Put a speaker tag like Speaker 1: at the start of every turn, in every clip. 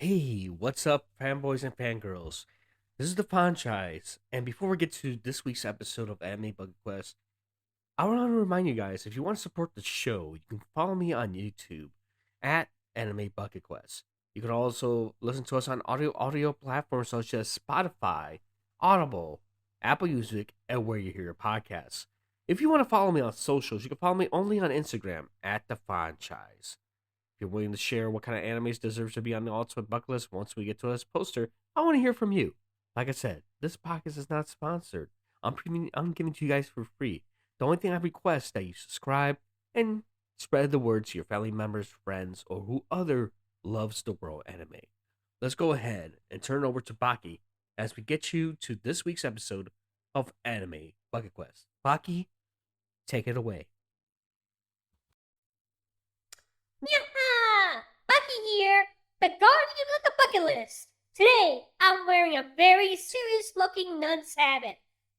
Speaker 1: Hey, what's up, fanboys and fangirls? This is the franchise, and before we get to this week's episode of Anime Bug Quest, I want to remind you guys if you want to support the show, you can follow me on YouTube at Anime Bucket Quest. You can also listen to us on audio platforms such as Spotify, Audible, Apple Music, and where you hear your podcasts. If you want to follow me on socials, you can follow me only on Instagram at the franchise. If you're willing to share what kind of animes deserves to be on the ultimate bucket list once we get to this poster, I want to hear from you. Like I said, this podcast is not sponsored. I'm giving it to you guys for free. The only thing I request is that you subscribe and spread the word to your family members, friends, or who other loves the world anime. Let's go ahead and turn it over to Baki as we get you to this week's episode of Anime Bucket Quest. Baki, take it away.
Speaker 2: Yaha! Bucky here, the guardian of the bucket list. Today, I'm wearing a very serious-looking nun's habit,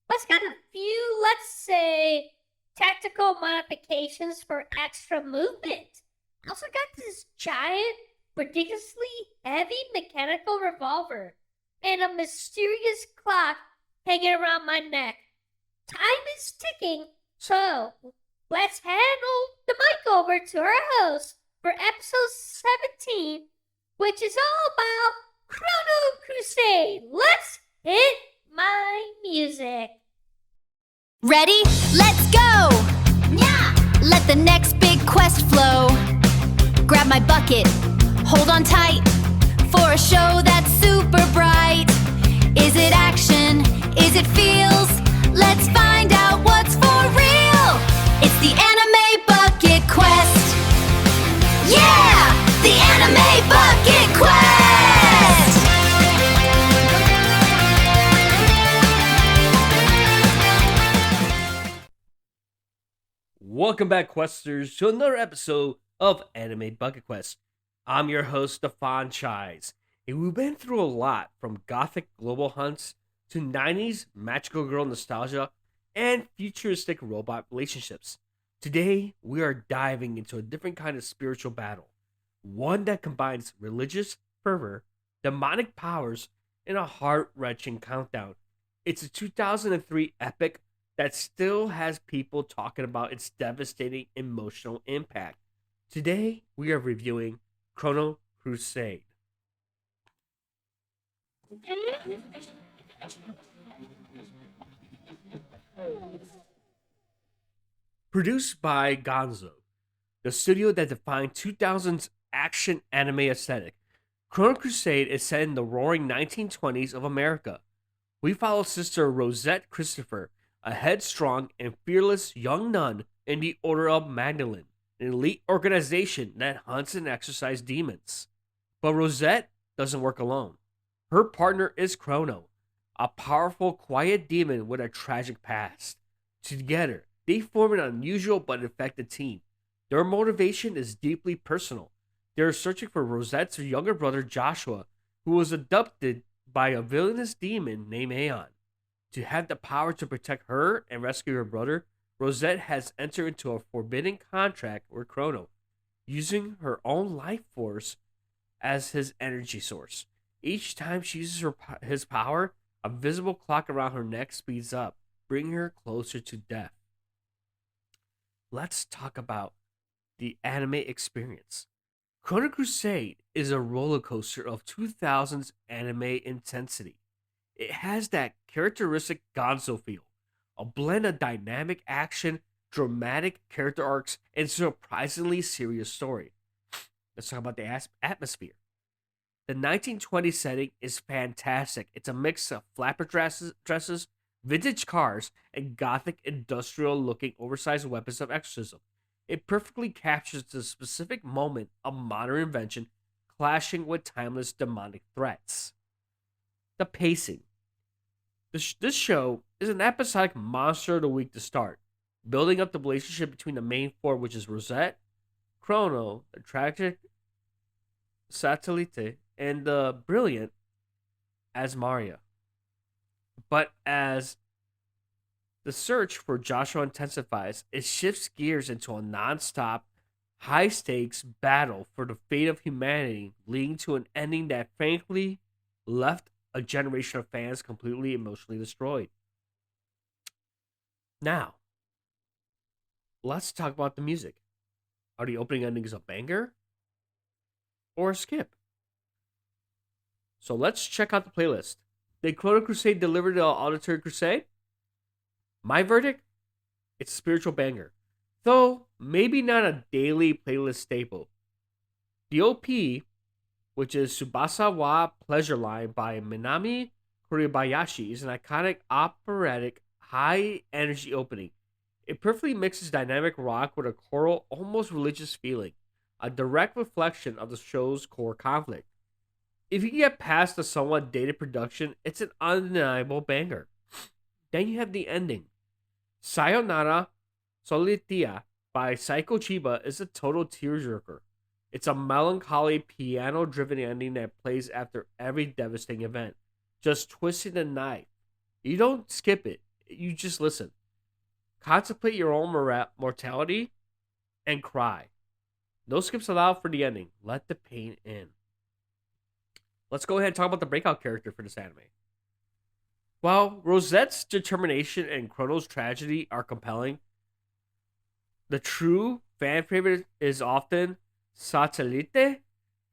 Speaker 2: but it's got a few, let's say, tactical modifications for extra movement. I also got this giant, ridiculously heavy mechanical revolver and a mysterious clock hanging around my neck. Time is ticking, so let's handle the mic over to our host for episode 17, which is all about Chrono Crusade. Let's hit my music.
Speaker 3: Ready? Let's go!
Speaker 2: Yeah!
Speaker 3: Let the next big quest flow. Grab my bucket, hold on tight for a show that's super bright. Is it action? Is it feels? Let's find out what's for real. It's the Anime Bucket Quest. Yeah! The Anime Bucket Quest!
Speaker 1: Welcome back, Questers, to another episode of Anime Bucket Quest. I'm your host, the franchise, and we've been through a lot from gothic global hunts to 90s magical girl nostalgia and futuristic robot relationships. Today, we are diving into a different kind of spiritual battle, one that combines religious fervor, demonic powers, and a heart-wrenching countdown. It's a 2003 epic that still has people talking about its devastating emotional impact. Today, we are reviewing Chrono Crusade. Produced by Gonzo, the studio that defined 2000's action anime aesthetic, Chrono Crusade is set in the roaring 1920s of America. We follow Sister Rosette Christopher, a headstrong and fearless young nun in the Order of Magdalene, an elite organization that hunts and exorcises demons. But Rosette doesn't work alone. Her partner is Chrono, a powerful, quiet demon with a tragic past. Together, they form an unusual but effective team. Their motivation is deeply personal. They are searching for Rosette's younger brother Joshua, who was abducted by a villainous demon named Aeon. To have the power to protect her and rescue her brother, Rosette has entered into a forbidden contract with Chrono, using her own life force as his energy source. Each time she uses his power, a visible clock around her neck speeds up, bringing her closer to death. Let's talk about the anime experience. Chrono Crusade is a roller coaster of 2000's anime intensity. It has that characteristic Gonzo feel, a blend of dynamic action, dramatic character arcs, and surprisingly serious story. Let's talk about the atmosphere. The 1920s setting is fantastic. It's a mix of flapper dresses, vintage cars, and gothic industrial looking oversized weapons of exorcism. It perfectly captures the specific moment of modern invention clashing with timeless demonic threats. The pacing. This show is an episodic monster of the week to start, building up the relationship between the main four, which is Rosette, Chrono, the tragic Satellite, and the brilliant Asmaria. But as the search for Joshua intensifies, it shifts gears into a non-stop high stakes battle for the fate of humanity, leading to an ending that frankly left a generation of fans completely emotionally destroyed. Now, let's talk about the music. Are the opening endings a banger or a skip? So let's check out the playlist. Did Chrono Crusade deliver the Auditory Crusade? My verdict? It's a spiritual banger, though maybe not a daily playlist staple. The OP, which is Tsubasa wa Pleasure Line by Minami Kuribayashi, is an iconic operatic high energy opening. It perfectly mixes dynamic rock with a choral, almost religious feeling, a direct reflection of the show's core conflict. If you can get past the somewhat dated production, it's an undeniable banger. Then you have the ending. Sayonara Solitia by Saiko Chiba is a total tearjerker. It's a melancholy piano-driven ending that plays after every devastating event, just twisting the knife. You don't skip it, you just listen. Contemplate your own mortality and cry. No skips allowed for the ending. Let the pain in. Let's go ahead and talk about the breakout character for this anime. While Rosette's determination and Chrono's tragedy are compelling, the true fan favorite is often Satellite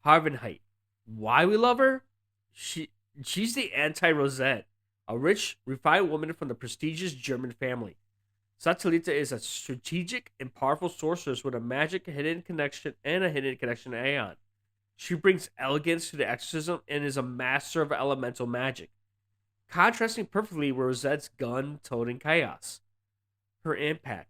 Speaker 1: Harvenheit. Why we love her? She's the anti-Rosette, a rich, refined woman from the prestigious German family. Satellite is a strategic and powerful sorceress with a hidden connection to Aeon. She brings elegance to the exorcism and is a master of elemental magic, contrasting perfectly with Rosette's gun-toting chaos. Her impact.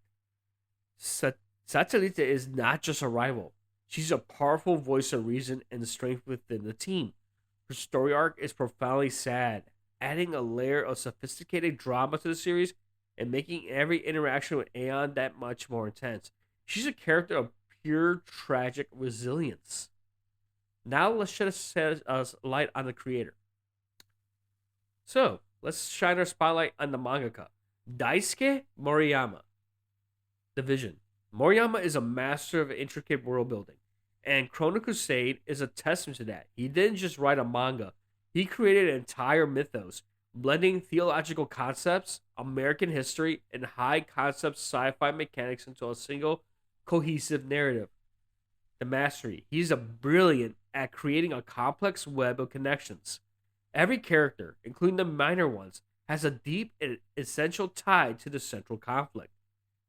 Speaker 1: Satellite is not just a rival. She's a powerful voice of reason and strength within the team. Her story arc is profoundly sad, adding a layer of sophisticated drama to the series and making every interaction with Aeon that much more intense. She's a character of pure tragic resilience. Now let's shed a light on the creator. So, let's shine our spotlight on the mangaka, Daisuke Moriyama. The vision. Moriyama is a master of intricate world building, and Chrono Crusade is a testament to that. He didn't just write a manga, he created an entire mythos, blending theological concepts, American history, and high concept sci-fi mechanics into a single cohesive narrative. The mastery. He's a brilliant at creating a complex web of connections. Every character, including the minor ones, has a deep and essential tie to the central conflict,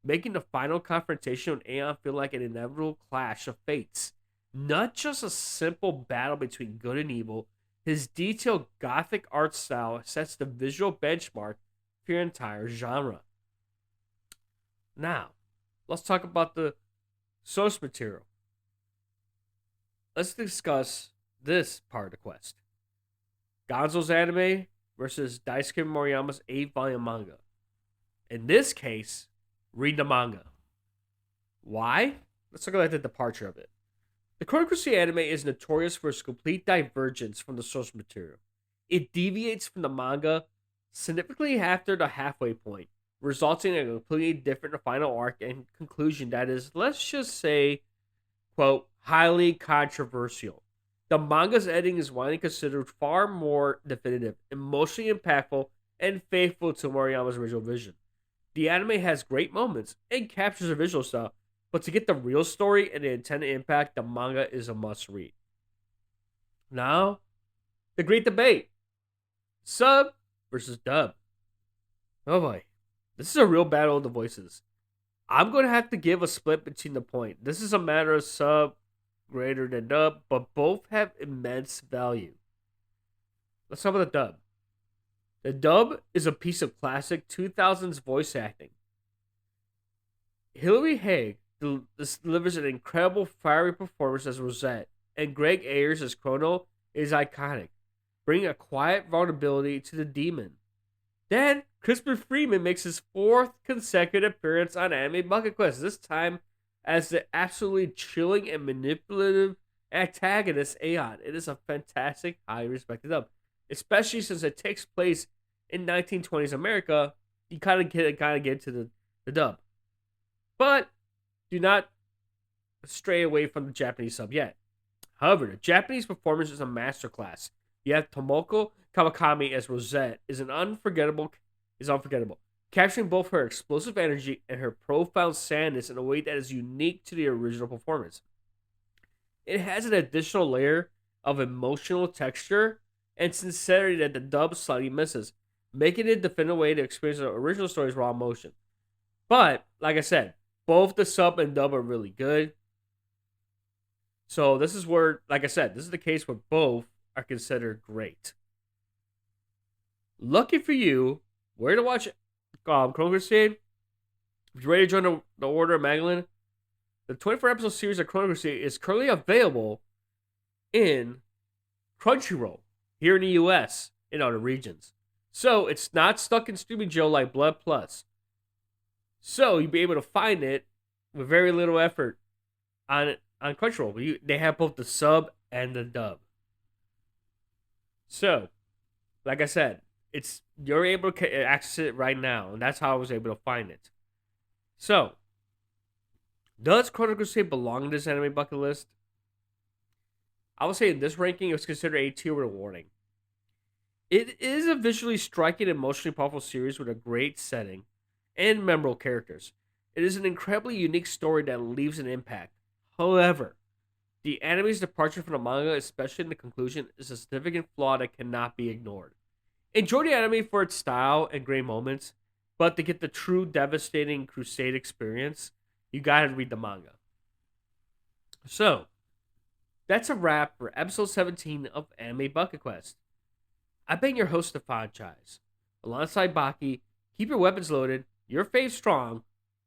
Speaker 1: making the final confrontation with Aeon feel like an inevitable clash of fates. Not just a simple battle between good and evil, his detailed gothic art style sets the visual benchmark for your entire genre. Now, let's talk about the source material. Let's discuss this part of the quest. Gonzo's anime versus Daisuke Moriyama's 8-volume manga. In this case, read the manga. Why? Let's talk about the departure of it. The Chrono Crusade anime is notorious for its complete divergence from the source material. It deviates from the manga significantly after the halfway point, resulting in a completely different final arc and conclusion that is, let's just say, quote, highly controversial. The manga's ending is widely considered far more definitive, emotionally impactful, and faithful to Moriyama's original vision. The anime has great moments and captures a visual style, but to get the real story and the intended impact, the manga is a must read. Now, the great debate. Sub versus dub. Oh boy. This is a real battle of the voices. I'm going to have to give a split between the point. This is a matter of sub greater than dub, but both have immense value. Let's talk about the dub. The dub is a piece of classic 2000s voice acting. Hilary Haig delivers an incredible fiery performance as Rosette, and Greg Ayers as Chrono is iconic, bringing a quiet vulnerability to the demon. Then, Christopher Freeman makes his 4th consecutive appearance on Anime Bucket Quest, this time as the absolutely chilling and manipulative antagonist Aeon. It is a fantastic, highly respected dub, especially since it takes place in 1920s America. You kind of get to the dub, but do not stray away from the Japanese sub yet. However, the Japanese performance is a masterclass. You have Tomoko Kawakami as Rosette is unforgettable, capturing both her explosive energy and her profound sadness in a way that is unique to the original performance. It has an additional layer of emotional texture and sincerity that the dub slightly misses, making it a definitive way to experience the original story's raw emotion. But, like I said, both the sub and dub are really good. So this is where, like I said, this is the case where both are considered great. Lucky for you, where to watch Chrono Crusade? If you're ready to join the Order of Magdalene, the 24-episode series of Chrono Crusade is currently available in Crunchyroll here in the U.S. and other regions. So it's not stuck in streaming jail like Blood Plus. So you'll be able to find it with very little effort on Crunchyroll. They have both the sub and the dub. So, like I said, you're able to access it right now, and that's how I was able to find it. So, does Chrono Crusade belong in this anime bucket list? I would say in this ranking, it was considered A tier rewarding. It is a visually striking, emotionally powerful series with a great setting and memorable characters. It is an incredibly unique story that leaves an impact. However, the anime's departure from the manga, especially in the conclusion, is a significant flaw that cannot be ignored. Enjoy the anime for its style and great moments, but to get the true devastating Crusade experience, you gotta read the manga. So, that's a wrap for episode 17 of Anime Bucket Quest. I've been your host, Stefan Chais. Alongside Baki, keep your weapons loaded, your faith strong,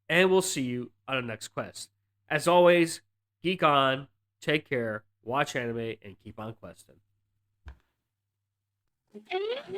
Speaker 1: and we'll see you on the next quest. As always, geek on, take care, watch anime, and keep on questing.
Speaker 2: Mm-hmm.